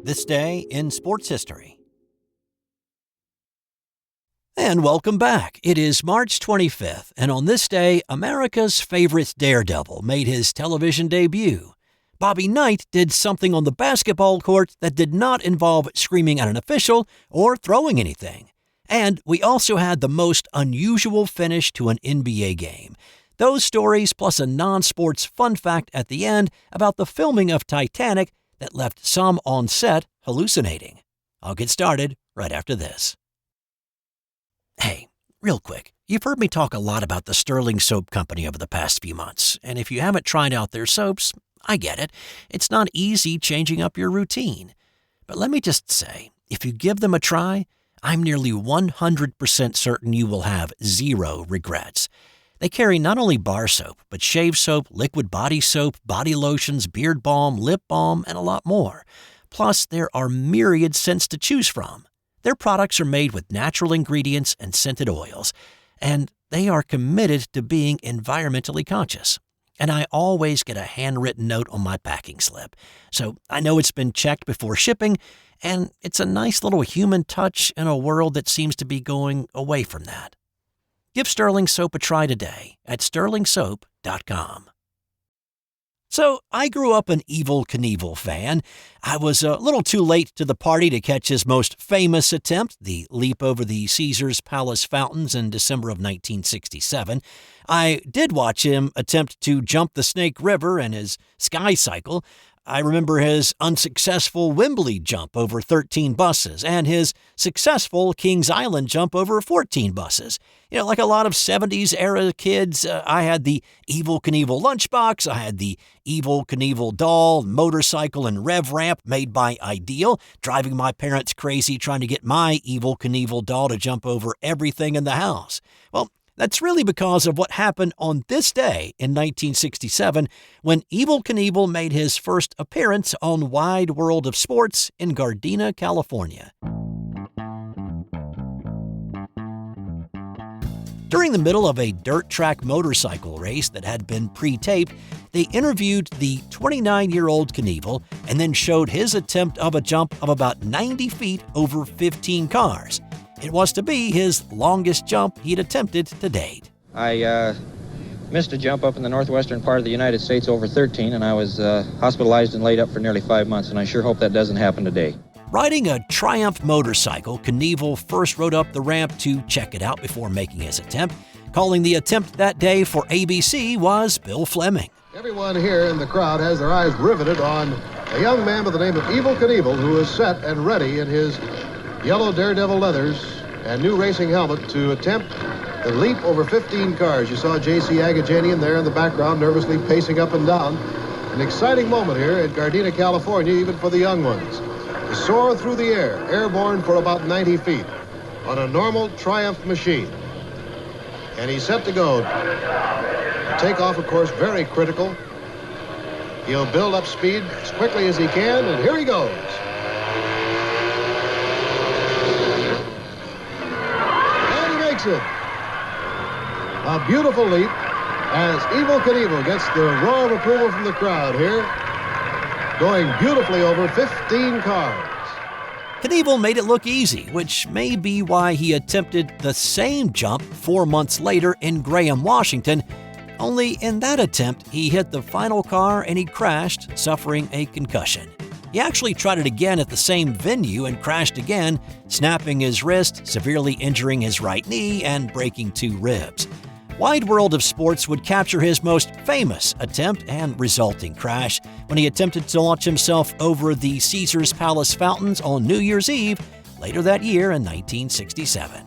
This day in sports history. And welcome back. It is March 25th, and on this day, America's favorite daredevil made his television debut. Bobby Knight did something on the basketball court that did not involve screaming at an official or throwing anything. And we also had the most unusual finish to an NBA game. Those stories plus a non-sports fun fact at the end about the filming of Titanic that left some on set hallucinating. I'll get started right after this. Hey, real quick, you've heard me talk a lot about the Sterling Soap Company over the past few months, and if you haven't tried out their soaps, I get it. It's not easy changing up your routine. But let me just say, if you give them a try, I'm nearly 100% certain you will have zero regrets. They carry not only bar soap, but shave soap, liquid body soap, body lotions, beard balm, lip balm, and a lot more. Plus, there are myriad scents to choose from. Their products are made with natural ingredients and scented oils, and they are committed to being environmentally conscious. And I always get a handwritten note on my packing slip, so I know it's been checked before shipping, and it's a nice little human touch in a world that seems to be going away from that. Give Sterling Soap a try today at sterlingsoap.com. So, I grew up an Evel Knievel fan. I was a little too late to the party to catch his most famous attempt, the leap over the Caesars Palace fountains in December of 1967. I did watch him attempt to jump the Snake River in his sky cycle. I remember his unsuccessful Wembley jump over 13 buses and his successful Kings Island jump over 14 buses. You know, like a lot of 70s era kids, I had the Evel Knievel lunchbox, I had the Evel Knievel doll, motorcycle, and rev ramp made by Ideal, driving my parents crazy trying to get my Evel Knievel doll to jump over everything in the house. Well, that's really because of what happened on this day in 1967 when Evel Knievel made his first appearance on Wide World of Sports in Gardena, California. During the middle of a dirt track motorcycle race that had been pre-taped, they interviewed the 29-year-old Knievel and then showed his attempt of a jump of about 90 feet over 15 cars. It was to be his longest jump he'd attempted to date. I missed a jump up in the northwestern part of the United States over 13, and I was hospitalized and laid up for nearly 5 months, and I sure hope that doesn't happen today. Riding a Triumph motorcycle, Knievel first rode up the ramp to check it out before making his attempt. Calling the attempt that day for ABC was Bill Fleming. Everyone here in the crowd has their eyes riveted on a young man by the name of Evel Knievel, who is set and ready in his yellow Daredevil leathers and new racing helmet to attempt the leap over 15 cars. You saw J.C. Agajanian there in the background, nervously pacing up and down. An exciting moment here in Gardena, California, even for the young ones. To soar through the air, airborne for about 90 feet, on a normal Triumph machine. And he's set to go. Takeoff, of course, very critical. He'll build up speed as quickly as he can, and here he goes. It. A beautiful leap as Evel Knievel gets the roar of approval from the crowd here, going beautifully over 15 cars. Knievel made it look easy, which may be why he attempted the same jump 4 months later in Graham, Washington. Only in that attempt, he hit the final car and he crashed, suffering a concussion. He actually tried it again at the same venue and crashed again, snapping his wrist, severely injuring his right knee, and breaking 2 ribs. Wide World of Sports would capture his most famous attempt and resulting crash when he attempted to launch himself over the Caesars Palace fountains on New Year's Eve later that year in 1967.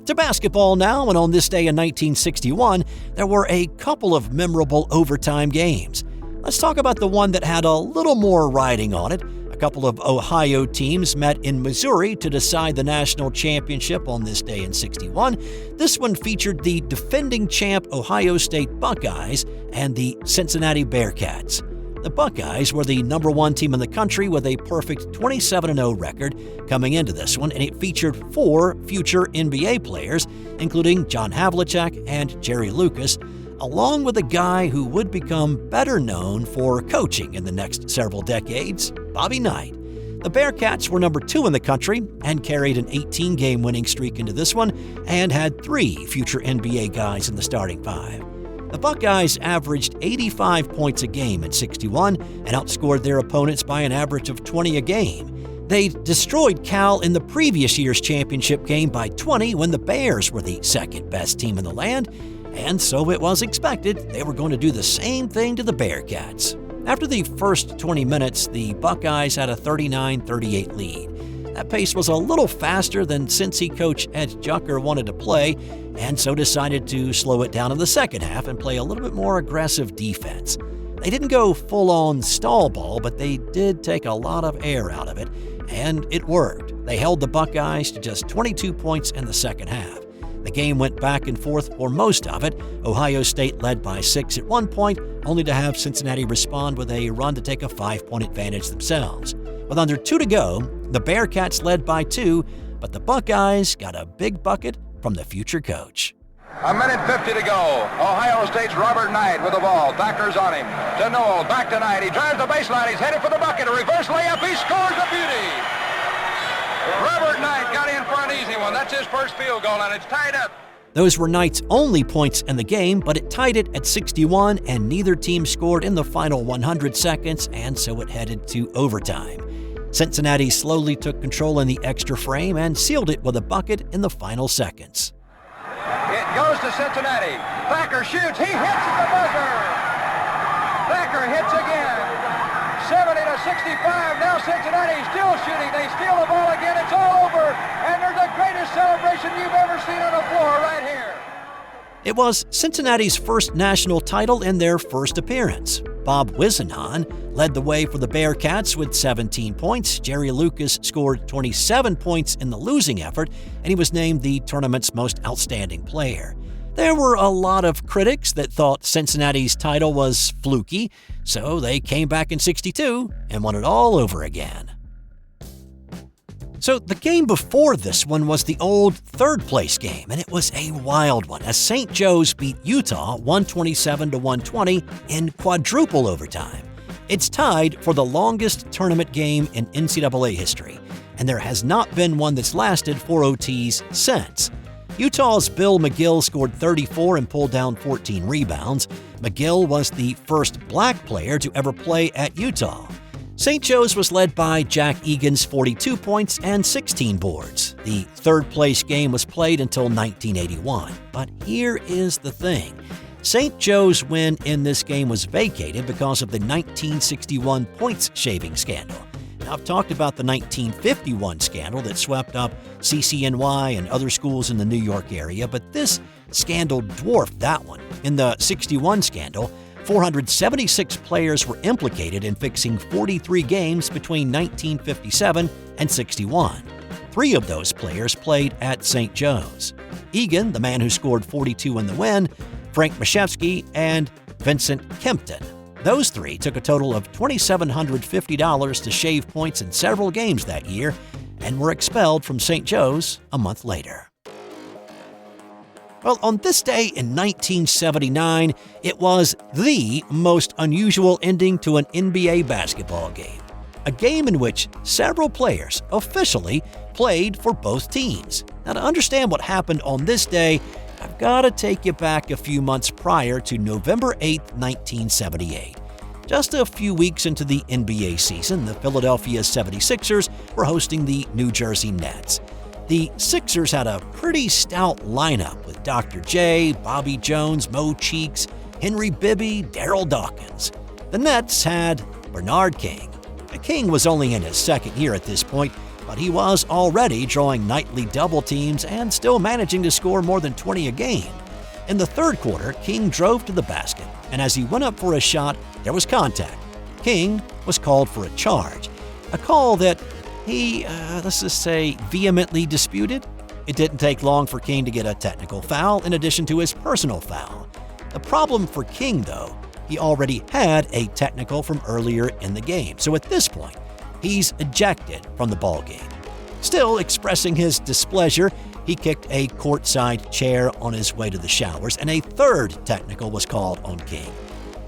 To basketball now, and on this day in 1961, there were a couple of memorable overtime games. Let's talk about the one that had a little more riding on it. A couple of Ohio teams met in Missouri to decide the national championship on this day in '61. This one featured the defending champ Ohio State Buckeyes and the Cincinnati Bearcats. The Buckeyes were the number 1 team in the country with a perfect 27-0 record coming into this one, and it featured 4 future NBA players, including John Havlicek and Jerry Lucas, along with a guy who would become better known for coaching in the next several decades, Bobby Knight. The Bearcats were number 2 in the country and carried an 18-game winning streak into this one and had 3 future NBA guys in the starting 5. The Buckeyes averaged 85 points a game in 61 and outscored their opponents by an average of 20 a game. They destroyed Cal in the previous year's championship game by 20 when the Bears were the second-best team in the land, and so it was expected they were going to do the same thing to the Bearcats. After the first 20 minutes, the Buckeyes had a 39-38 lead. That pace was a little faster than Cincy coach Ed Jucker wanted to play, and so decided to slow it down in the second half and play a little bit more aggressive defense. They didn't go full-on stall ball, but they did take a lot of air out of it, and it worked. They held the Buckeyes to just 22 points in the second half. The game went back and forth for most of it. Ohio State led by 6 at one point, only to have Cincinnati respond with a run to take a 5-point advantage themselves. With under 2 to go, the Bearcats led by 2, but the Buckeyes got a big bucket from the future coach. A minute 50 to go. Ohio State's Robert Knight with the ball. Thacker's on him. To Noel. Back to Knight. He drives the baseline. He's headed for the bucket. A reverse layup. He scores a beauty. Robert Knight got in for an easy one. That's his first field goal, and it's tied up. Those were Knight's only points in the game, but it tied it at 61, and neither team scored in the final 100 seconds, and so it headed to overtime. Cincinnati slowly took control in the extra frame and sealed it with a bucket in the final seconds. It goes to Cincinnati. Thacker shoots. He hits at the buzzer. Thacker hits again. 70-65. Now Cincinnati still shooting. They steal the ball again. It's all over. And there's the greatest celebration you've ever seen on the floor right here. It was Cincinnati's first national title in their first appearance. Bob Wisenhan led the way for the Bearcats with 17 points. Jerry Lucas scored 27 points in the losing effort, and he was named the tournament's most outstanding player. There were a lot of critics that thought Cincinnati's title was fluky, so they came back in 62 and won it all over again. So the game before this one was the old third-place game, and it was a wild one as St. Joe's beat Utah 127-120 in quadruple overtime. It's tied for the longest tournament game in NCAA history, and there has not been one that's lasted 4 OTs since. Utah's Bill McGill scored 34 and pulled down 14 rebounds. McGill was the first black player to ever play at Utah. St. Joe's was led by Jack Egan's 42 points and 16 boards. The third-place game was played until 1981. But here is the thing. St. Joe's win in this game was vacated because of the 1961 points-shaving scandal. Now, I've talked about the 1951 scandal that swept up CCNY and other schools in the New York area, but this scandal dwarfed that one. In the 61 scandal, 476 players were implicated in fixing 43 games between 1957 and 61. 3 of those players played at St. Joe's. Egan, the man who scored 42 in the win, Frank Mashevsky, and Vincent Kempton. Those 3 took a total of $2,750 to shave points in several games that year and were expelled from St. Joe's a month later. Well, on this day in 1979, it was the most unusual ending to an NBA basketball game. A game in which several players officially played for both teams. Now, to understand what happened on this day, I've got to take you back a few months prior to November 8, 1978. Just a few weeks into the NBA season, the Philadelphia 76ers were hosting the New Jersey Nets. The Sixers had a pretty stout lineup with Dr. J, Bobby Jones, Mo Cheeks, Henry Bibby, Darryl Dawkins. The Nets had Bernard King. The King was only in his second year at this point, but he was already drawing nightly double teams and still managing to score more than 20 a game. In the third quarter, King drove to the basket, and as he went up for a shot, there was contact. King was called for a charge, a call that he, let's just say, vehemently disputed. It didn't take long for King to get a technical foul in addition to his personal foul. The problem for King, though, he already had a technical from earlier in the game, so at this point, he's ejected from the ballgame. Still expressing his displeasure, He kicked a courtside chair on his way to the showers, and a third technical was called on King.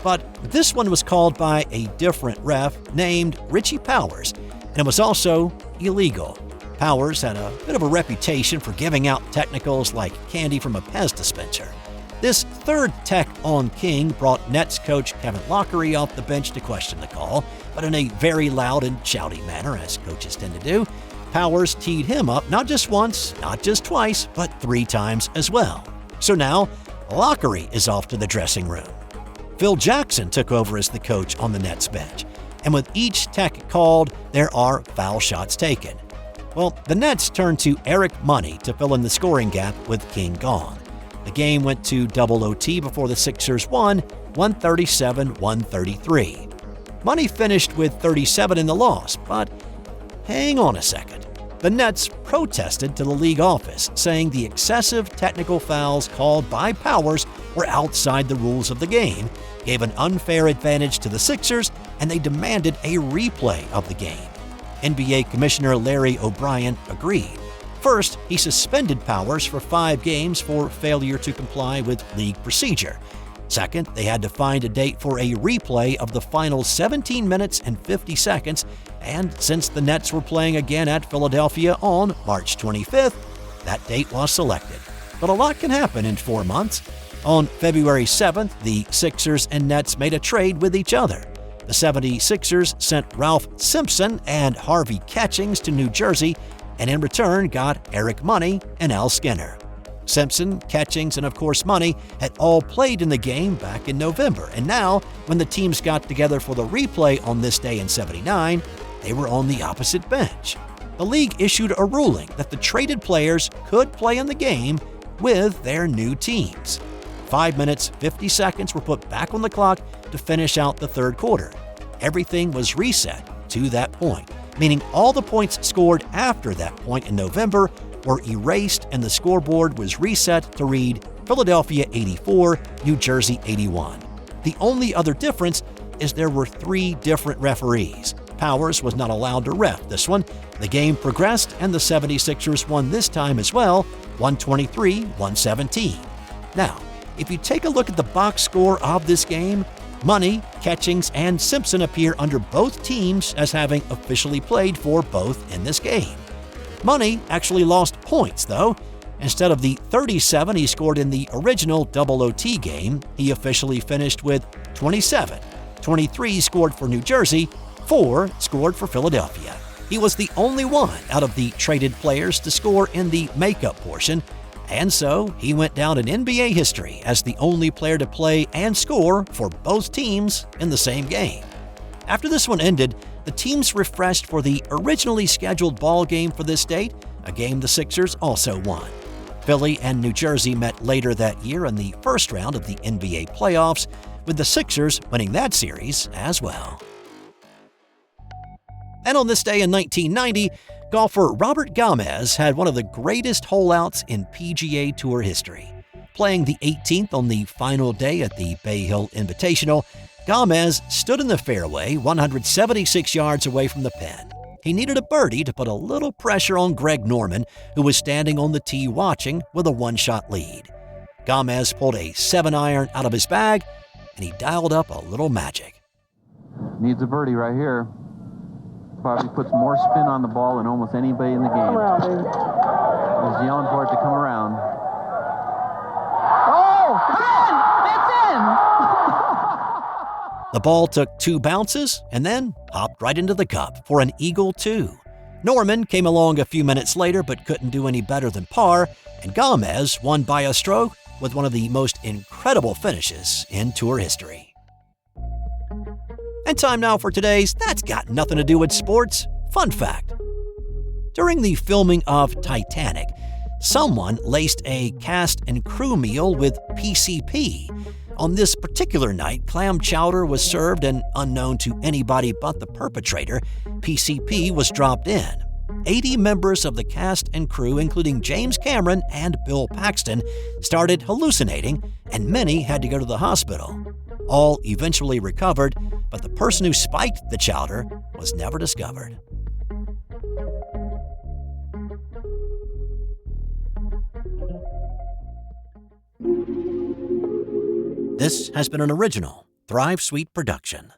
But this one was called by a different ref named Richie Powers, and it was also illegal. Powers had a bit of a reputation for giving out technicals like candy from a Pez dispenser. This third tech on King brought Nets coach Kevin Lockery off the bench to question the call, but in a very loud and shouty manner, as coaches tend to do. Powers teed him up not just once, not just twice, but 3 times as well. So now, Lockery is off to the dressing room. Phil Jackson took over as the coach on the Nets bench, and with each tech called, there are foul shots taken. Well, the Nets turned to Eric Money to fill in the scoring gap with King gone. The game went to double OT before the Sixers won, 137-133. Money finished with 37 in the loss, but hang on a second. The Nets protested to the league office, saying the excessive technical fouls called by Powers were outside the rules of the game, gave an unfair advantage to the Sixers, and they demanded a replay of the game. NBA Commissioner Larry O'Brien agreed. First, he suspended Powers for 5 games for failure to comply with league procedure. Second, they had to find a date for a replay of the final 17 minutes and 50 seconds, and since the Nets were playing again at Philadelphia on March 25th, that date was selected. But a lot can happen in 4 months. On February 7th, the Sixers and Nets made a trade with each other. The 76ers sent Ralph Simpson and Harvey Catchings to New Jersey, and in return got Eric Money and Al Skinner. Simpson, Catchings, and of course Money had all played in the game back in November, and now, when the teams got together for the replay on this day in '79, they were on the opposite bench. The league issued a ruling that the traded players could play in the game with their new teams. 5 minutes, 50 seconds were put back on the clock to finish out the third quarter. Everything was reset to that point, meaning all the points scored after that point in November were erased and the scoreboard was reset to read Philadelphia 84, New Jersey 81. The only other difference is there were 3 different referees. Powers was not allowed to ref this one. The game progressed and the 76ers won this time as well, 123-117. Now, if you take a look at the box score of this game, Money, Catchings, and Simpson appear under both teams as having officially played for both in this game. Money actually lost points, though. Instead of the 37 he scored in the original double OT game, he officially finished with 27. 23 scored for New Jersey, 4 scored for Philadelphia. He was the only one out of the traded players to score in the makeup portion, and so he went down in NBA history as the only player to play and score for both teams in the same game. After this one ended, the teams refreshed for the originally scheduled ball game for this date, a game the Sixers also won. Philly and New Jersey met later that year in the first round of the NBA playoffs, with the Sixers winning that series as well. And on this day in 1990, golfer Robert Gamez had one of the greatest holeouts in PGA Tour history. Playing the 18th on the final day at the Bay Hill Invitational, Gamez stood in the fairway 176 yards away from the pin. He needed a birdie to put a little pressure on Greg Norman, who was standing on the tee watching with a 1-shot lead. Gamez pulled a 7-iron out of his bag, and he dialed up a little magic. Needs a birdie right here. Probably puts more spin on the ball than almost anybody in the game. Come around, baby. He's yelling for it to come around. Oh, it's in! The ball took 2 bounces and then hopped right into the cup for an eagle 2. Norman came along a few minutes later but couldn't do any better than par, and Gamez won by a stroke with one of the most incredible finishes in tour history. And time now for today's That's Got Nothing to Do with Sports fun fact. During the filming of Titanic, someone laced a cast and crew meal with PCP. On this particular night, clam chowder was served, and unknown to anybody but the perpetrator, PCP was dropped in. 80 members of the cast and crew, including James Cameron and Bill Paxton, started hallucinating, and many had to go to the hospital. All eventually recovered, but the person who spiked the chowder was never discovered. This has been an original Thrive Suite production.